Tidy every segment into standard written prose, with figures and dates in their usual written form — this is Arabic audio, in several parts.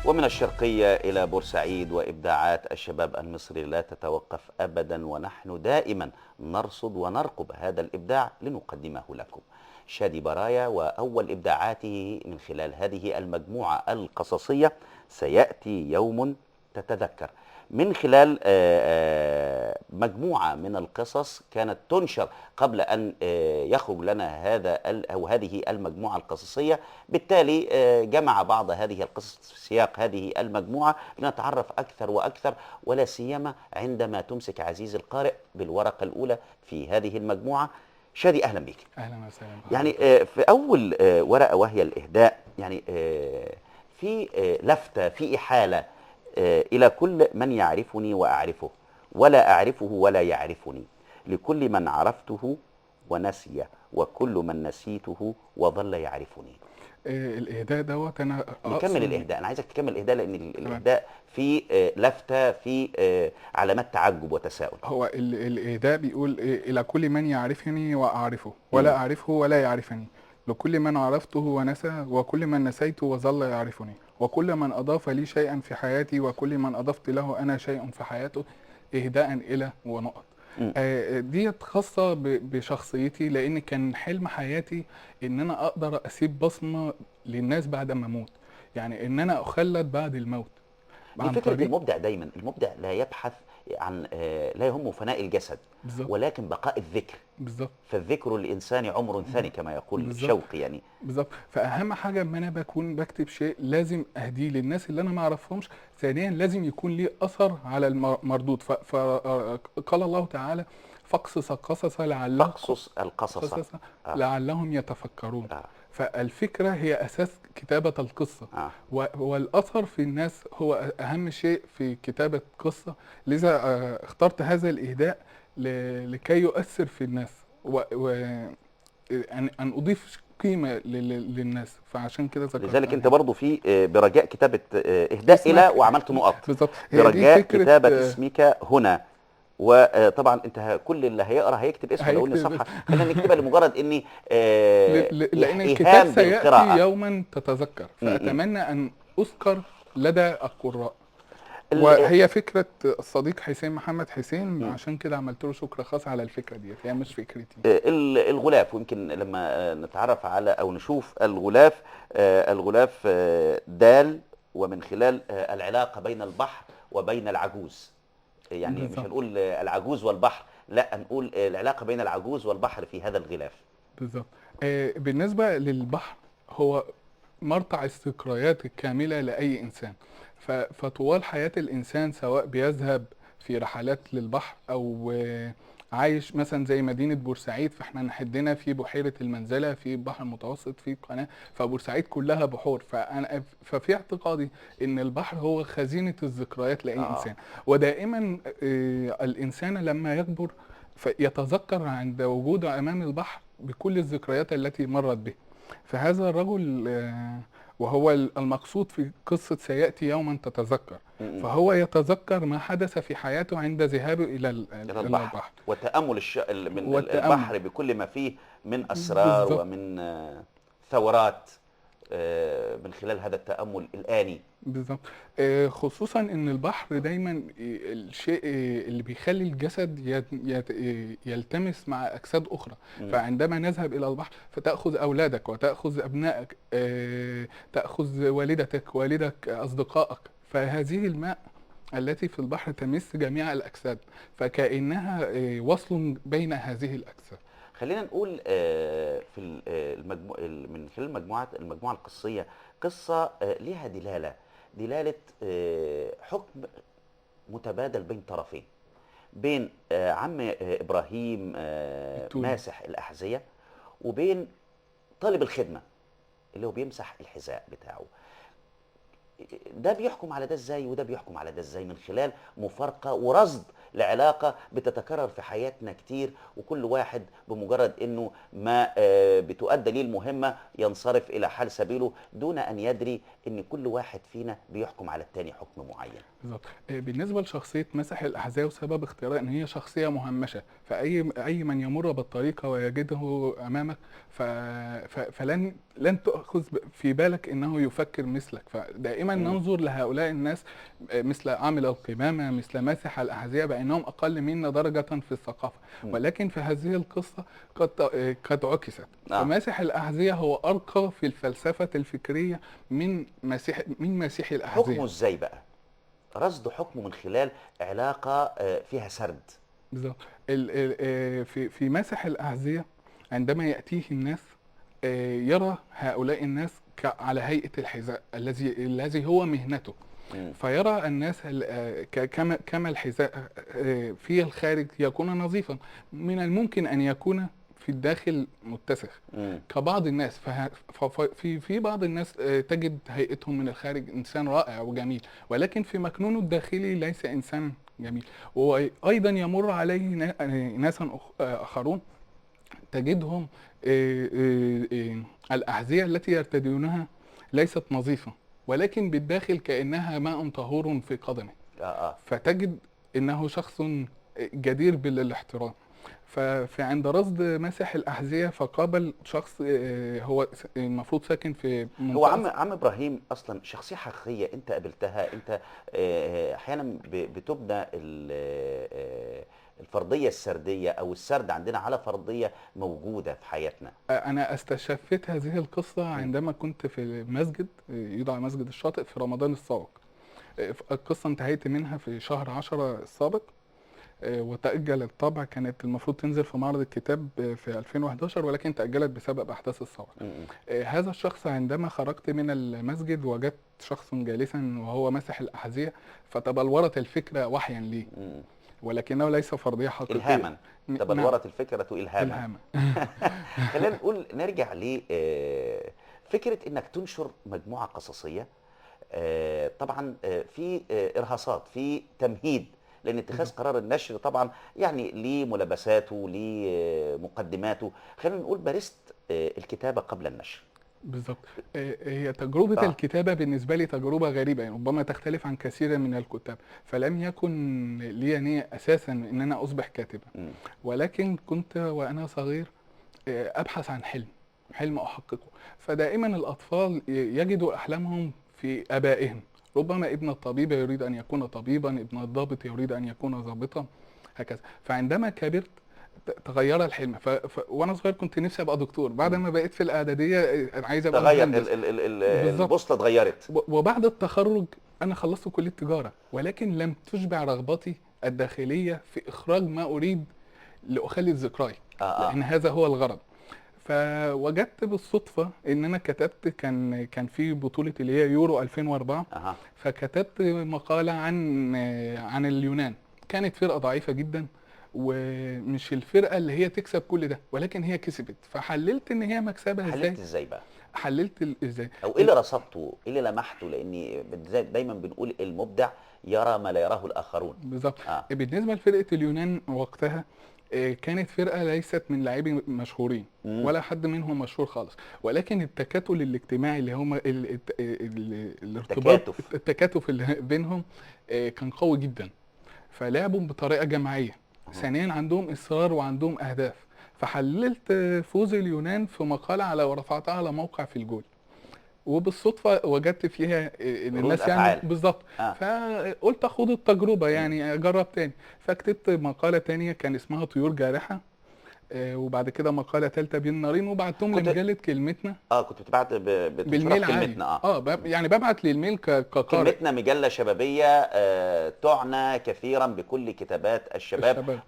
ومن الشرقية إلى بورسعيد، وإبداعات الشباب المصري لا تتوقف أبدا، ونحن دائما نرصد ونرقب هذا الإبداع لنقدمه لكم. شادي برايا وأول إبداعاته من خلال هذه المجموعة القصصية سيأتي يوم تتذكر، من خلال مجموعة من القصص كانت تنشر قبل أن يخرج لنا هذا أو هذه المجموعة القصصية. بالتالي جمع بعض هذه القصص في سياق هذه المجموعة لنتعرف أكثر وأكثر، ولا سيما عندما تمسك عزيزي القارئ بالورقة الأولى في هذه المجموعة. شادي، أهلا بك. اهلا وسهلا يعني بحضرتك. في أول ورقة وهي الإهداء، يعني في لفتة، في إحالة إلى كل من يعرفني وأعرفه، ولا أعرفه ولا يعرفني، لكل من عرفته ونسي، وكل من نسيته وظل يعرفني. الاهداء دوت انا نكمل اقصد. الإهداء، أنا عايزك تكمل الإهداء، لأن تمام. الإهداء في لفتة، في علامات تعجب وتساؤل. هو الاهداء بيقول الى كل من يعرفني واعرفه مم. ولا اعرفه ولا يعرفني، لكل من عرفته ونسى، وكل من نسيت وظل يعرفني، وكل من اضاف لي شيئا في حياتي، وكل من اضفت له انا شيء في حياته، اهداء الى ونقط. مم. ديت خاصة بشخصيتي، لأن كان حلم حياتي إن أنا أقدر أسيب بصمة للناس بعد ما أموت، يعني إن أنا أخلد بعد الموت دي عن فكرة طريق. المبدع دايما. المبدع لا يبحث عن لا يهمه فناء الجسد، بالظبط. ولكن بقاء الذكر. بالظبط. فالذكر للإنسان عمر ثاني كما يقول بالظبط. شوقي يعني. بالظبط. فأهم حاجة لما أنا بكون بكتب شيء لازم أهديه للناس اللي أنا ما أعرفهمش. ثانيا لازم يكون ليه أثر على المردود. فقال الله تعالى: فاقصص القصص لعلهم فاقصص القصص. قصص آه. لعلهم يتفكرون. آه. فالفكرة هي أساس كتابة القصة، آه. والأثر في الناس هو أهم شيء في كتابة قصة. لذا اخترت هذا الإهداء لكي يؤثر في الناس، أن أضيف قيمة للناس. فعشان كده ذكرت لذلك أنت أنا. برضو في برجاء كتابة إهداء إلى، اسمك وعملت نقط. بالظبط، هي دي برجاء فكرة. كتابة اسمك هنا. وطبعا انت كل اللي هيقرا هيكتب اسمه، لو ان هيكتب. صفحه خلينا نكتبها لمجرد اني لأن الكتاب ايهام سيأتي بالقراءه. يوما تتذكر، م- م. فأتمنى أن أذكر لدى القراء. ال- وهي فكرة الصديق حسين محمد حسين، م. عشان كده عملت له شكر خاص على الفكرة دي، هي مش فكرتي. الغلاف، ويمكن لما نتعرف على او نشوف الغلاف، الغلاف دال، ومن خلال العلاقه بين البحر وبين العجوز. يعني مش بالظبط. هنقول العجوز والبحر، لا، هنقول العلاقه بين العجوز والبحر في هذا الغلاف. بالظبط. بالنسبة للبحر، هو مرتع الذكريات الكاملة لأي إنسان. فطوال حياة الإنسان، سواء بيذهب في رحلات للبحر أو عايش مثلا زي مدينة بورسعيد، فاحنا نحدنا في بحيرة المنزلة، في البحر المتوسط، في قناة، فبورسعيد كلها بحور. ففي اعتقادي إن البحر هو خزينة الذكريات لأي إنسان. ودائما الإنسان لما يكبر فيتذكر عند وجوده أمام البحر بكل الذكريات التي مرت به. فهذا الرجل، وهو المقصود في قصة سيأتي يوما تتذكر، فهو يتذكر ما حدث في حياته عند ذهابه إلى إلى البحر. وتأمل من والتأمل. البحر بكل ما فيه من أسرار بالظبط. ومن ثورات، من خلال هذا التأمل الآني. بالظبط. خصوصا ان البحر دايما الشيء اللي بيخلي الجسد يلتمس مع اجساد اخرى. فعندما نذهب الى البحر فتاخذ اولادك وتاخذ ابنائك، تاخذ والدتك، والدك، اصدقائك، فهذه الماء التي في البحر تمس جميع الاجساد، فكانها وصل بين هذه الاجساد. خلينا نقول في من خلال المجموعة القصية، قصة لها دلالة حكم متبادل بين طرفين، بين عم إبراهيم ماسح الأحذية، وبين طالب الخدمة اللي هو بيمسح الحذاء بتاعه. ده بيحكم على ده ازاي وده بيحكم على ده ازاي، من خلال مفارقة ورصد لعلاقة بتتكرر في حياتنا كتير، وكل واحد بمجرد انه ما بتؤدى ليه المهمة ينصرف الى حال سبيله دون ان يدري ان كل واحد فينا بيحكم على التاني حكم معين. بالظبط. بالنسبه لشخصيه ماسح الاحذيه وسبب اختيارها ان هي شخصيه مهمشه، فاي من يمر بالطريق ويجده امامك فلن تاخذ في بالك انه يفكر مثلك، فدائما مم. ننظر لهؤلاء الناس مثل عامل القمامه، مثل ماسح الاحذيه، بانهم اقل منا درجه في الثقافه. مم. ولكن في هذه القصه قد عكست. آه. فماسح الاحذيه هو ارقى في الفلسفه الفكريه من ماسح الاحذيه. حكمه ازاي بقى؟ رصد حكمه من خلال علاقة فيها سرد. بالظبط. في ماسح الأحذية عندما يأتيه الناس يرى هؤلاء الناس على هيئة الحذاء الذي هو مهنته، مم. فيرى الناس كما الحذاء في الخارج يكون نظيفا، من الممكن أن يكون في الداخل متسخ مم. كبعض الناس. في بعض الناس تجد هيئتهم من الخارج إنسان رائع وجميل، ولكن في مكنونه الداخلي ليس إنسان جميل. وأيضا يمر عليه ناس آخرون تجدهم الأحذية التي يرتدونها ليست نظيفة، ولكن بالداخل كأنها ماء طهور في قدمه، فتجد انه شخص جدير بالاحترام. فعند رصد ماسح الأحذية فقابل شخص هو المفروض ساكن في هو منطقة. عم ابراهيم اصلا شخصيه حقيقيه انت قابلتها انت. احيانا بتبنى الفرديه السرديه او السرد عندنا على فرضيه موجوده في حياتنا. أنا استشفيت هذه القصة م. عندما كنت في المسجد يدعى مسجد الشاطئ في رمضان السابق. القصة انتهيت منها في شهر 10 السابق، وتأجل الطبع. كانت المفروض تنزل في معرض الكتاب في 2011 ولكن تأجلت بسبب أحداث الثورة. م. هذا الشخص عندما خرجت من المسجد وجدت شخص جالسا وهو ماسح الأحذية، فتبلورت الفكرة وحيا لي، م. ولكنه ليس فرضية حقيقية. الهاما. نعم، تبلورت الفكره الهاما. إلهاما. خلينا نقول نرجع ل فكره انك تنشر مجموعه قصصيه. طبعا في ارهاصات، في تمهيد، لان اتخاذ قرار النشر طبعا يعني ليه ملابساته، ليه مقدماته. خلينا نقول مارست الكتابه قبل النشر. بالظبط. هي تجربة الكتابة بالنسبة لي تجربة غريبة، يعني ربما تختلف عن كثير من الكتاب، فلم يكن لي نية أساسا أن أنا أصبح كاتبا، ولكن كنت وأنا صغير أبحث عن حلم أحققه. فدائما الأطفال يجدوا أحلامهم في آبائهم، ربما ابن الطبيب يريد أن يكون طبيبا، ابن الضابط يريد أن يكون ضابطا، هكذا. فعندما كبرت تغير الحلم. وانا صغير كنت نفسي ابقى دكتور، بعد ما بقيت في الاعداديه عايز ابقى تغير مهندس. البوصله اتغيرت. وبعد التخرج انا خلصت كليه تجاره، ولكن لم تشبع رغبتي الداخليه في اخراج ما اريد لاخلد ذكراي، لان هذا هو الغرض. فوجدت بالصدفه ان انا كتبت، كان في بطوله اللي هي يورو 2004، فكتبت مقاله عن اليونان. كانت فرقه ضعيفه جدا، ومش الفرقه اللي هي تكسب كل ده، ولكن هي كسبت. فحللت ان هي مكسبها ازاي. حللت ازاي بقى؟ حللت ازاي او ايه اللي رصدته، ايه اللي لمحته؟ لاني دايما بنقول المبدع يرى ما لا يراه الاخرون. بالظبط. بالنسبه لفرقه اليونان وقتها كانت فرقه ليست من لاعبين مشهورين ولا حد منهم مشهور خالص، ولكن التكاتل الاجتماعي اللي هم الارتباط، التكاتف اللي بينهم كان قوي جدا، فلعبوا بطريقه جماعيه. ثانيا عندهم اصرار وعندهم اهداف. فحللت فوز اليونان في مقاله ورفعتها على موقع في الجول، وبالصدفه وجدت فيها ان الناس يعني بالظبط. فقلت اخوض التجربه، يعني اجرب تاني. فكتبت مقاله تانية كان اسمها طيور جارحه، وبعد كده مقاله ثالثه بين نارين، وبعتهم لمجله كلمتنا. كنت بتبعت بالميل كلمتنا. يعني ببعت للميل كقارئ. كلمتنا مجله شبابيه تعنى كثيرا بكل كتابات الشباب.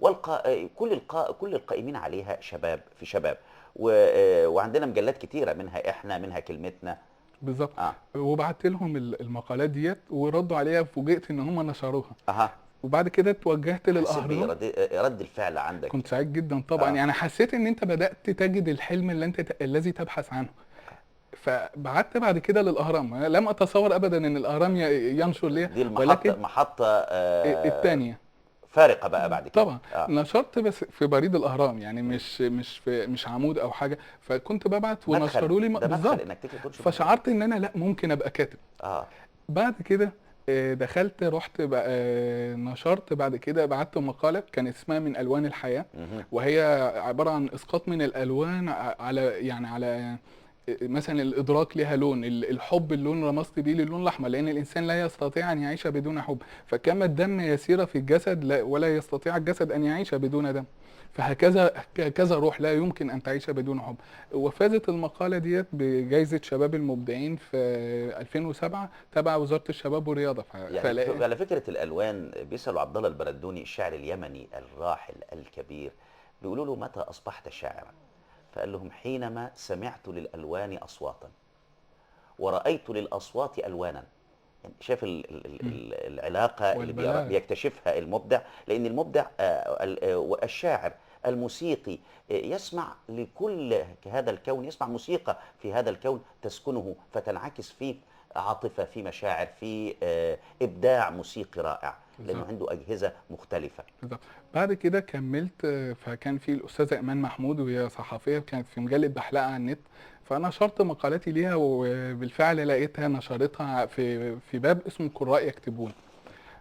كل القائمين عليها شباب في شباب، وعندنا مجلات كتيره، منها احنا، منها كلمتنا. بالظبط. وبعت لهم المقالات ديت وردوا عليها، فوجئت ان هم نشروها. وبعد كده اتوجهت للاهرام. رد الفعل عندك كنت سعيد جدا طبعا. يعني حسيت ان انت بدات تجد الحلم الذي تبحث عنه. فبعت بعد كده للاهرام. أنا لم اتصور ابدا ان الاهرام ينشر لي، دي المحطه الثانيه فارقه بقى بعد كده. طبعا نشرت بس في بريد الاهرام، يعني مش عمود او حاجه، فكنت ببعت مدخل، ونشروا لي ده مدخل بالظبط. انك تكتب تنشر مدخل. فشعرت ان انا لا ممكن ابقى كاتب. اه. بعد كده دخلت رحت بقى نشرت بعد كده، بعت مقالة كان اسمها من ألوان الحياة، مهم. وهي عبارة عن إسقاط من الألوان على يعني على مثلا الإدراك لها لون، الحب اللون رمزت بيه للون الأحمر، لأن الإنسان لا يستطيع أن يعيش بدون حب، فكما الدم يسير في الجسد ولا يستطيع الجسد أن يعيش بدون دم، فهكذا روح لا يمكن أن تعيش بدون حب. وفازت المقالة ديت بجائزة شباب المبدعين في 2007 تبع وزارة الشباب والرياضة. يعني على فكره الالوان، بيسالوا عبد الله البردوني الشاعر اليمني الراحل الكبير، بيقولوا له متى اصبحت شاعرا؟ فقال لهم حينما سمعت للالوان اصواتا ورأيت للأصوات ألوانا. يعني شايف العلاقة اللي والبلاغ. بيكتشفها المبدع، لأن المبدع والشاعر الموسيقي يسمع لكل هذا الكون، يسمع موسيقى في هذا الكون تسكنه فتنعكس فيه عاطفة، في مشاعر، في إبداع موسيقي رائع، لأنه بالظبط. عنده أجهزة مختلفة. بالظبط. بعد كده كملت، فكان في الأستاذة إيمان محمود وهي صحفية كانت في مجلة بحلقة على النت، فنشرت مقالاتي ليها وبالفعل لقيتها نشرتها في باب اسمه قراء يكتبون.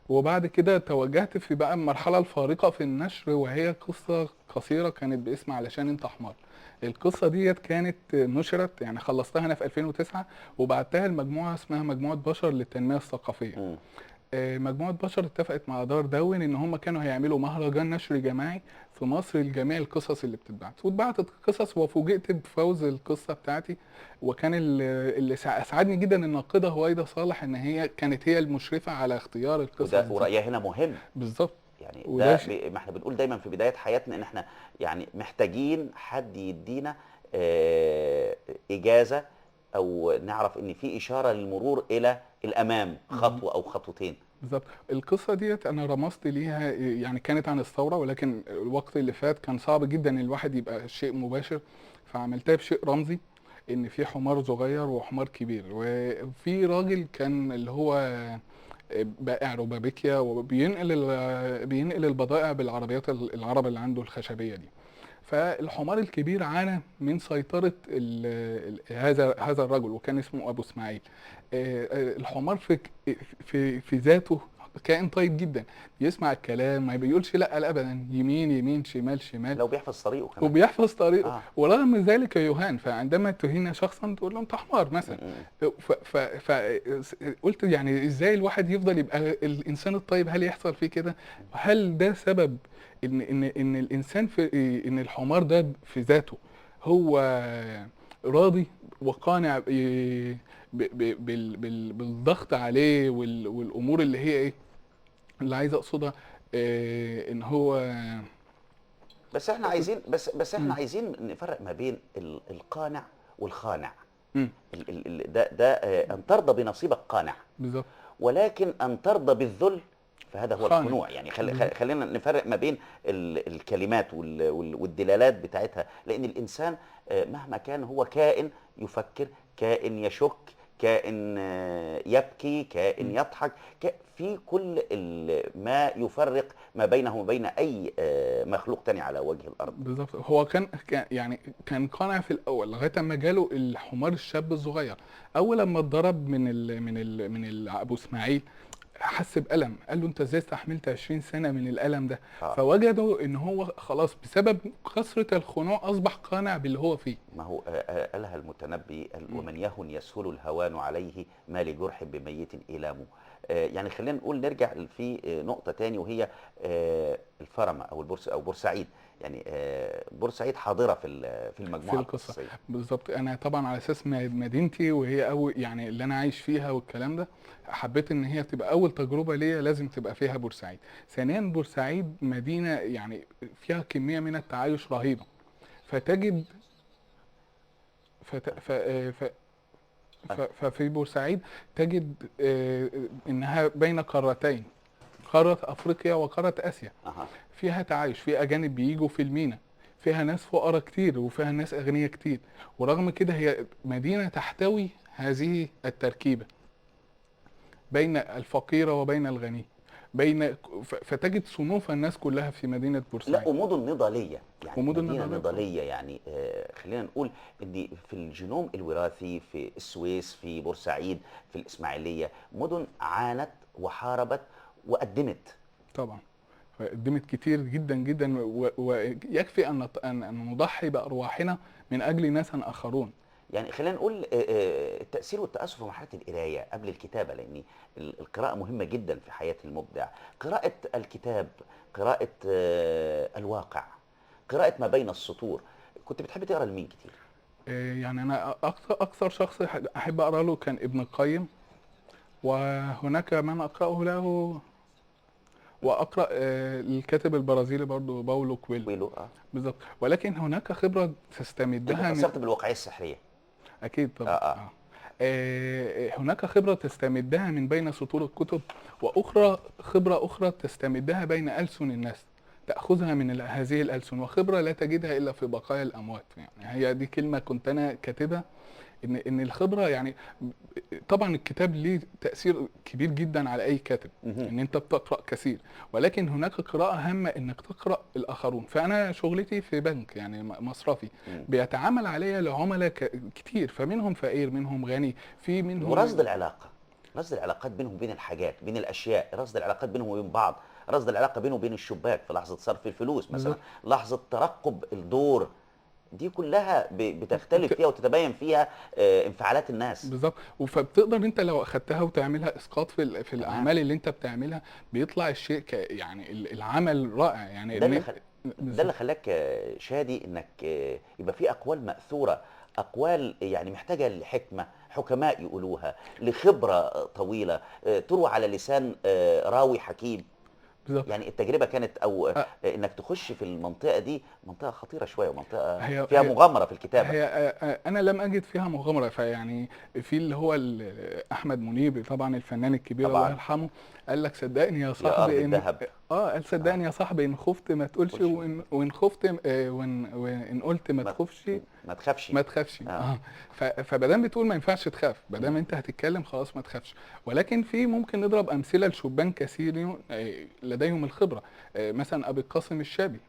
وبعد كده توجهت في بقى المرحلة الفارقة في النشر، وهي قصة قصيرة كانت باسم علشان انت حمار. القصة ديت كانت نشرت، يعني خلصتها انا في 2009 وبعتها لمجموعة اسمها مجموعة بشر للتنمية الثقافية. مم. مجموعة بشر اتفقت مع دار داون ان هم كانوا هيعملوا مهرجان نشر جماعي في مصر لجميع القصص اللي بتتبعت، واتبعتت القصص وفوجئت بفوز القصة بتاعتي. وكان اللي اسعدني جدا الناقدة هويدا صالح، ان هي كانت هي المشرفة على اختيار القصص وده دي. ورأيها هنا مهم. بالظبط. يعني وده ده شيء. ما احنا بنقول دايما في بداية حياتنا ان احنا يعني محتاجين حد يدينا إجازة، او نعرف ان في إشارة للمرور الى الامام خطوة او خطوتين. بالظبط. القصة ديت أنا رمزت ليها، يعني كانت عن الثورة، ولكن الوقت اللي فات كان صعب جدا إن الواحد يبقى شيء مباشر، فعملتها بشيء رمزي، إن في حمار صغير وحمار كبير، وفي راجل كان اللي هو بائع روبابيكيا وبينقل بينقل البضائع بالعربيات العربة اللي عنده الخشبية دي. فالحمار الكبير عانى من سيطرة هذا الرجل، وكان اسمه أبو إسماعيل. الحمار في ذاته كائن طيب جدا، بيسمع الكلام ما بيقولش لا ابدا، يمين يمين شمال شمال، لو بيحفظ طريقه كمان. وبيحفظ طريقه. اه. ورغم ذلك يهان، فعندما تهين شخصا تقول له انت حمار مثلا. م- فقلت يعني ازاي الواحد يفضل يبقى الانسان الطيب؟ هل يحصل فيه كده؟ هل ده سبب ان الانسان ان الحمار ده في ذاته هو راضي وقانع بالضغط عليه والامور اللي هي ايه اللي عايز اقصدها، ان هو بس احنا عايزين بس احنا مم. عايزين نفرق ما بين القانع والخانع. مم. ده ان ترضى بنصيبك قانع، بالظبط. ولكن ان ترضى بالذل فهذا هو خانع. الخنوع. يعني خلينا نفرق ما بين الكلمات والدلالات بتاعتها، لان الانسان مهما كان هو كائن يفكر، كائن يشك، كائن يبكي، كائن يضحك، في كل ما يفرق ما بينه وبين اي مخلوق تاني على وجه الارض. بالظبط. هو يعني كان قانع في الاول لغايه اما جاله الحمار الشاب الصغير. اول لما اتضرب من ابو اسماعيل حس بألم، قال له انت ازاي استحملت 20 سنة من الألم ده؟ فوجدوا ان هو خلاص بسبب كثرة الخنوع اصبح قانع باللي هو فيه. ما هو قالها المتنبي، ومن يهن يسهل الهوان عليه ما لجرح بميت إيلامه. يعني خلينا نقول نرجع في نقطة تاني، وهي الفرمة او او بورسعيد. يعني بورسعيد حاضرة في المجموعة في القصة. القصصية. بالظبط. انا طبعا على اساس مدينتي وهي اول يعني اللي انا عايش فيها والكلام ده، حبيت ان هي تبقى اول تجربة ليا لازم تبقى فيها بورسعيد. ثانيا بورسعيد مدينة يعني فيها كمية من التعايش رهيبة، فتجد فت... ف... ف... ففي بورسعيد تجد انها بين قارتين، قارة افريقيا وقارة اسيا. أها. فيها تعايش، في اجانب بيجوا في المينا، فيها ناس فقراء كتير وفيها ناس اغنياء كتير، ورغم كده هي مدينة تحتوي هذه التركيبة بين الفقير وبين الغني. بين فتجد صنوف الناس كلها في مدينة لا، بورسعيد. ومدن نضاليه، يعني ومدن مدينه نضالية. نضاليه، يعني خلينا نقول ان في الجنوم الوراثي، في السويس، في بورسعيد، في الاسماعيليه، مدن عانت وحاربت وقدمت. طبعا قدمت كتير جدا جدا، ويكفي أن نضحي بأرواحنا من أجل ناس آخرون. يعني خلينا نقول التأثير والتأثر في مرحلة القراية قبل الكتابة، لأن القراءة مهمة جدا في حياة المبدع. قراءة الكتاب، قراءة الواقع، قراءة ما بين السطور. كنت بتحب تقرأ لمين كتير؟ يعني أنا أكثر شخص أحب أقرأ له كان ابن القيم، وهناك من أقرأه له، وأقرأ الكاتب البرازيلي برضو باولو كويلو. ويلو بالظبط. ولكن هناك خبرة أنت تستمدها من، تأثرت بالواقعية السحرية. أكيد آه طبعا. آه. هناك خبرة تستمدها من بين سطور الكتب، وأخرى خبرة أخرى تستمدها بين ألسن الناس، تأخذها من هذه الألسن، وخبرة لا تجدها إلا في بقايا الأموات. يعني هي دي كلمة كنت أنا كاتبها، إن الخبرة يعني، طبعا الكتاب ليه تأثير كبير جدا على أي كاتب، مهم. إن أنت بتقرأ كثير، ولكن هناك قراءة هامة إنك تقرأ الآخرون. فأنا شغلتي في بنك يعني مصرفي، مم. بيتعامل عليا لعملاء كتير، فمنهم فقير، منهم غني، في منهم. ورصد العلاقة، رصد العلاقات بينهم وبين الحاجات، بين الأشياء، رصد العلاقات بينهم وبين بعض، رصد العلاقة بينه وبين الشباك في لحظة صرف الفلوس مثلا، بالظبط. لحظة ترقب الدور. دي كلها بتختلف فيها وتتبين فيها انفعالات الناس. بالظبط. فبتقدر انت لو اخدتها وتعملها اسقاط في تمام. الاعمال اللي انت بتعملها، بيطلع الشيء يعني العمل رائع يعني ده اللي ان. ده اللي خلاك شادي انك يبقى في اقوال مأثورة، اقوال يعني محتاجة لحكمة، حكماء يقولوها، لخبرة طويلة تروى على لسان راوي حكيم. بالظبط. يعني التجربة كانت او أ- انك تخش في المنطقة دي، منطقة خطيرة شوية، ومنطقة هي فيها هي مغامرة في الكتابة. هي انا لم اجد فيها مغامره، فيعني في اللي هو احمد منيب طبعا الفنان الكبير الله طبعا. يرحمه، قال لك صدقني يا يا أرض صاحبي ان، الذهب. قال اه صدقني يا صاحبي ان خفت ما تقولش، قولش، وان خفت وان قلت ما ما تخافش، ما تخافش. ما تخافش. اه فمادام بتقول ما ينفعش تخاف، مم. مادام انت هتتكلم خلاص ما تخافش. ولكن في ممكن نضرب امثله لشبان كثيرين لديهم الخبره، مثلا ابي القاسم الشابي،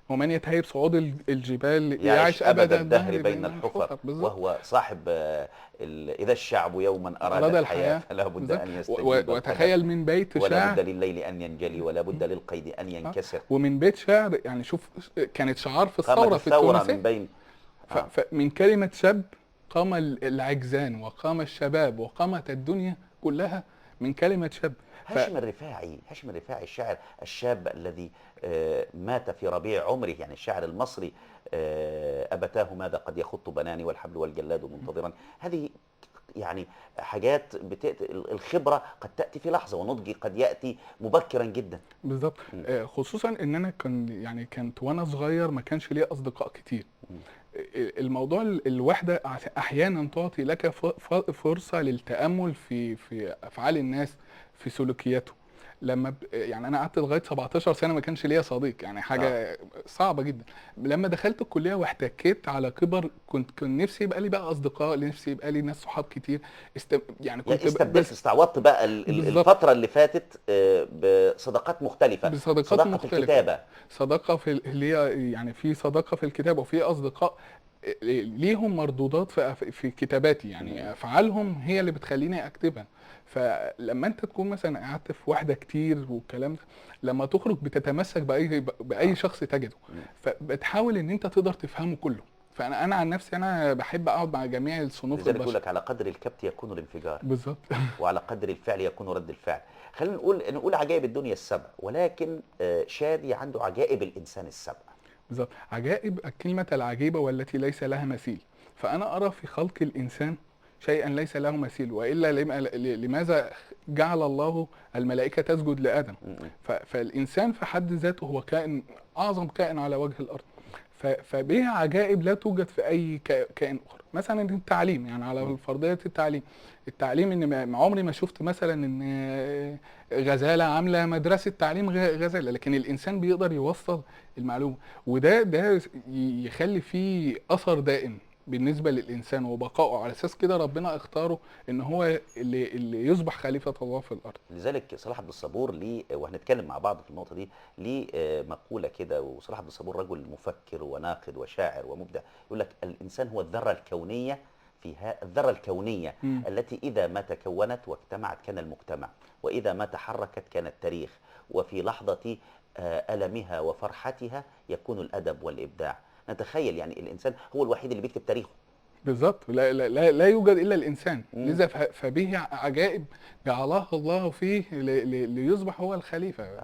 ومن يتهيب صعود الجبال يعش يعش أبد ابد الدهر الدهر بين بين الحفر، الحفر. بالظبط. وهو صاحب إذا الشعب يوما أراد اراد الحياة الحياه. فلا بد بالظبط. أن يستجيب القدر، وتخيل من بيت ولا بد شعر. لليل أن ينجلي، ولا بد للقيد أن ينكسر. ومن بيت شعر يعني شوف، كانت شعار في قامت الثوره في الثورة من التونسيه. بين آه. فمن كلمة شاب قام العجزان، وقام الشباب، وقامت الدنيا كلها من كلمة شاب. هاشم الرفاعي الشاعر الشاب الذي مات في ربيع عمره، يعني الشاعر المصري، أبتاه ماذا قد يخط بناني والحبل والجلاد منتظرا. هذه يعني حاجات الخبرة قد تأتي في لحظة، ونضجي قد يأتي مبكرا جدا. بالظبط. م- خصوصا ان انا كنت وانا صغير ما كانش ليا اصدقاء كتير. م- الموضوع الوحدة احيانا تعطي لك فرصة للتأمل في افعال الناس، في سلوكياتهم. يعني انا قعدت لغايه 17 سنه ما كانش ليا صديق، يعني اه حاجه صعبه جدا. لما دخلت الكليه واحتكيت على كبر، كنت نفسي يبقى لي بقى اصدقاء، نفسي يبقى لي ناس صحاب كتير. يعني يعني كنت استبدلت، استعوضت بقى بالظبط. الفترة اللي فاتت بصداقات مختلفة، بصداقات صداقة في مختلفة، الكتابة. صداقة في اللي هي يعني في صداقة في الكتابة، وفي أصدقاء ليهم مردودات في كتاباتي، م- يعني أفعالهم هي اللي بتخليني أكتبها. فلما أنت تكون مثلا قعدت في وحدة كتير والكلام ده، لما تخرج بتتمسك بأي اه شخص تجده، م. فبتحاول إن أنت تقدر تفهمه كله. فأنا عن نفسي أنا بحب أقعد مع جميع الصنوف لذلك يقول البشر. لك على قدر الكبت يكون الانفجار، بالظبط. وعلى قدر الفعل يكون رد الفعل. خلينا نقول عجائب الدنيا السبع، ولكن شادي عنده عجائب الإنسان السبع. بالظبط. عجائب الكلمة العجيبة والتي ليس لها مثيل. فأنا أرى في خلق الإنسان شيئا ليس له مثيل، وإلا لماذا جعل الله الملائكة تسجد لآدم؟ م- م. فالإنسان في حد ذاته هو كائن، أعظم كائن على وجه الأرض. فبها عجائب لا توجد في أي كائن آخر. مثلا التعليم، يعني م. على فرضية التعليم إن عمري ما شفت مثلا إن غزالة عاملة مدرسة تعليم غزالة، لكن الإنسان بيقدر يوصل المعلومة، وده يخلي فيه أثر دائم بالنسبه للانسان وبقائه، على اساس كده ربنا اختاره ان هو اللي يصبح خليفه الله في الارض. لذلك صلاح عبد الصبور ليه، وهنتكلم مع بعض في النقطه دي، ليه مقوله كده. وصلاح عبد الصبور رجل مفكر وناقد وشاعر ومبدع، يقول لك الانسان هو الذره الكونيه الذره الكونيه مم. التي اذا ما تكونت واجتمعت كان المجتمع، واذا ما تحركت كان التاريخ، وفي لحظه المها وفرحتها يكون الادب والابداع. نتخيل يعني الانسان هو الوحيد اللي بيكتب تاريخه. بالظبط. لا يوجد الا الانسان، مم. لذا فبه عجائب جعلها الله فيه ليصبح هو الخليفه.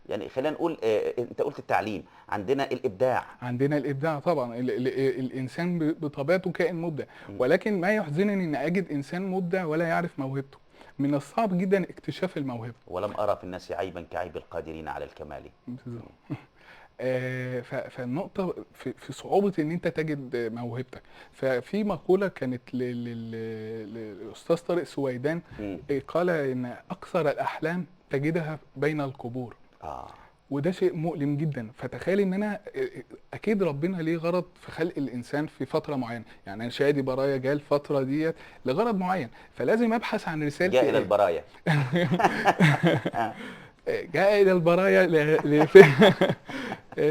يعني خلينا نقول انت قلت التعليم، عندنا الابداع. عندنا الابداع طبعا. الانسان بطبيعته كائن مبدع، مم. ولكن ما يحزنني ان اجد انسان مبدع ولا يعرف موهبته. من الصعب جدا اكتشاف الموهبه. ولم ارى في الناس عيبا كعيب القادرين على الكمال. بالظبط. فالنقطة في صعوبة إن أنت تجد موهبتك. ففي مقولة كانت للأستاذ طارق سويدان، مم. قال إن أكثر الأحلام تجدها بين القبور. اه وده شيء مؤلم جدا. فتخيل ان انا اكيد ربنا ليه غرض في خلق الانسان في فتره معينه. يعني انا شادي برايا جاء الفتره ديت لغرض معين، فلازم ابحث عن رسالتي جاء الى ايه. البرايا. جاء الى البرايا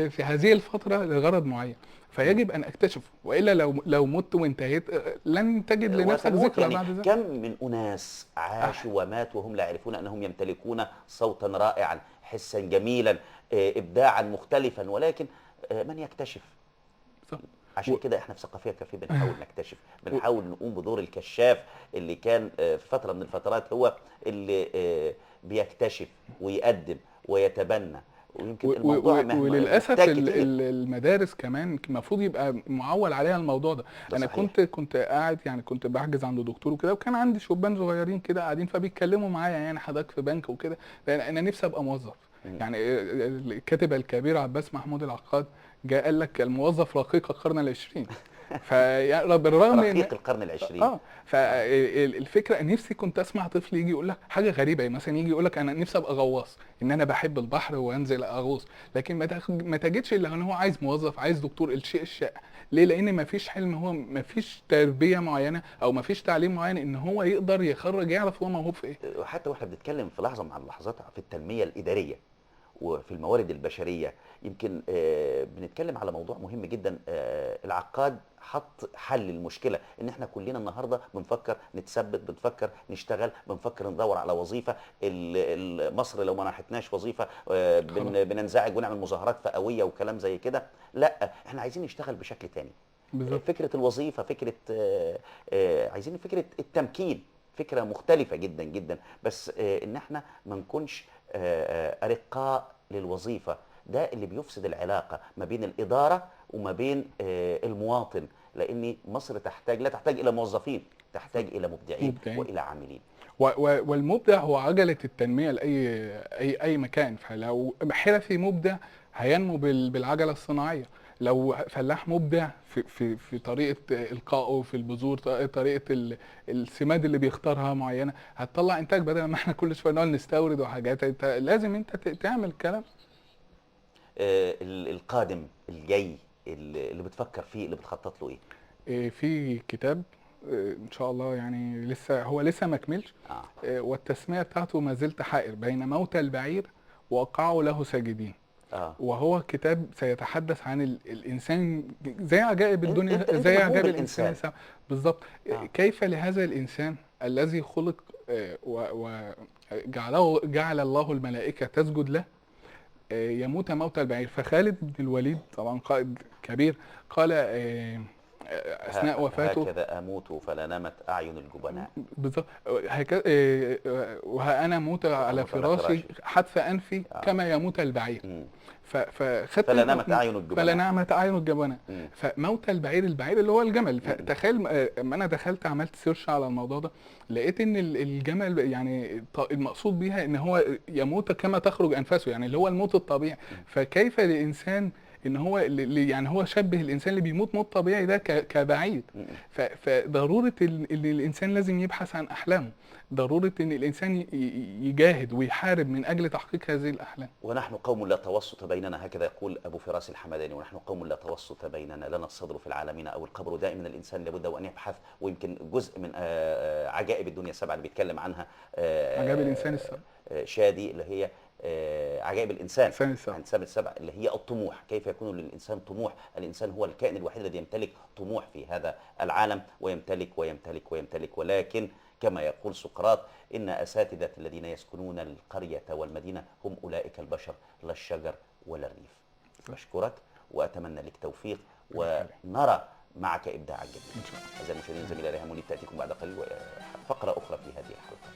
في هذه الفتره لغرض معين، فيجب ان اكتشف، والا لو مت وانتهيت لن تجد لنفسك وسنموت. ذكرى يعني بعد ذلك. كم من اناس عاشوا وماتوا وهم لا يعرفون انهم يمتلكون صوتا رائعا، حسا جميلا، ابداعا مختلفا، ولكن من يكتشف؟ صح. عشان كده احنا في ثقافيه كافيه بنحاول نكتشف، بنحاول نقوم بدور الكشاف اللي كان في فتره من الفترات هو اللي بيكتشف ويقدم ويتبنى. ويمكن الموضوع وللاسف محتاج كتير. المدارس كمان المفروض يبقى معول عليها الموضوع ده. ده انا صحيح. كنت قاعد، يعني كنت بحجز عند دكتور وكده، وكان عندي شبان صغيرين كده قاعدين فبيتكلموا معايا، يعني حضرتك في بنك وكده، لان انا نفسي ابقى موظف. يعني الكاتب الكبير عباس محمود العقاد جاء قال لك الموظف رقيق القرن العشرين. بالرغم رقيق القرن العشرين. فالفكره نفسي كنت اسمع طفل يجي يقول لك حاجه غريبه، مثلا يجي يقول لك انا نفسي ابقى غواص، ان انا بحب البحر وانزل اغوص، لكن ما تجدش الا ان هو عايز موظف، عايز دكتور، الشيء الشائع. ليه؟ لان ما فيش حلم، هو ما فيش تربيه معينه او ما فيش تعليم معين ان هو يقدر يخرج يعرف هو موهوب في ايه. وحتى واحنا بنتكلم في لحظه مع اللحظات في التنميه الاداريه وفي الموارد البشريه، يمكن بنتكلم على موضوع مهم جدا. العقاد حط حل للمشكله، ان احنا كلنا النهارده بنفكر نتثبت، بنفكر نشتغل، بنفكر ندور على وظيفه. مصر لو ما نحتناش وظيفه بننزعج ونعمل مظاهرات فئويه وكلام زي كده. لا، احنا عايزين نشتغل بشكل تاني. بالظبط. فكره الوظيفه، فكره عايزين فكره التمكين، فكره مختلفه جدا جدا، بس ان احنا ما نكونش ارقاء للوظيفه. ده اللي بيفسد العلاقه ما بين الاداره وما بين المواطن، لان مصر لا تحتاج الى موظفين، تحتاج الى مبدعين والى عاملين. والمبدع هو عجله التنميه لاي اي مكان. فلو حرفي مبدع هينمو بالعجله الصناعيه. لو فلاح مبدع في طريقه القائه في البذور، طريقه السماد اللي بيختارها معينه، هتطلع انتاج، بدل ما احنا كل شويه نقعد نستورد وحاجات. انت لازم انت تعمل كلام. القادم الجاي اللي بتفكر فيه، اللي بتخطط له ايه؟ في كتاب ان شاء الله، يعني لسه ما كملش. والتسميه بتاعته ما زلت حائر بين موت البعير وقعوا له ساجدين. وهو كتاب سيتحدث عن الانسان، زي عجائب الدنيا، زي عجائب الانسان. بالظبط. كيف لهذا الانسان الذي خلق جعل الله الملائكه تسجد له يموت موت البعير. فخالد بن الوليد طبعا قائد كبير قال اثناء وفاته: هكذا اموت فلا نامت اعين الجبناء. بالظبط. وها انا اموت على فراشي حتف انفي كما يموت البعير. فلا نامت اعين الجبناء. فلا نامت اعين الجبناء. فموت البعير اللي هو الجمل. فتخيل اما انا دخلت عملت سيرش على الموضوع ده، لقيت ان الجمل يعني المقصود بيها ان هو يموت كما تخرج انفاسه، يعني اللي هو الموت الطبيعي. فكيف لانسان ان هو يعني هو شبه الانسان اللي بيموت موت طبيعي ده كبعيد. فضروره ان الانسان لازم يبحث عن احلامه، ضروره ان الانسان يجاهد ويحارب من اجل تحقيق هذه الاحلام. ونحن قوم لا توسط بيننا، هكذا يقول أبو فراس الحمداني، ونحن قوم لا توسط بيننا، لنا الصدر في العالمين أو القبر. دائما الإنسان لابد وأن يبحث، ويمكن جزء من عجائب الدنيا السبعة اللي بيتكلم عنها عجائب الانسان السبع. شادي، اللي هي عجائب الإنسان، الانسان السبع. الإنسان السبع، اللي هي الطموح. كيف يكون للإنسان طموح؟ الإنسان هو الكائن الوحيد الذي يمتلك طموح في هذا العالم، ويمتلك ويمتلك ويمتلك. ولكن كما يقول سقراط: إن أساتذة الذين يسكنون القرية والمدينة هم أولئك البشر، لا الشجر ولا الريف. أشكرك وأتمنى لك توفيق، ونرى معك إبداعا جديدا. ان شاء الله. أعزائي المشاهدين، زميلي ريهام منيب تأتيكم بعد قليل فقرة أخرى في هذه الحلقة.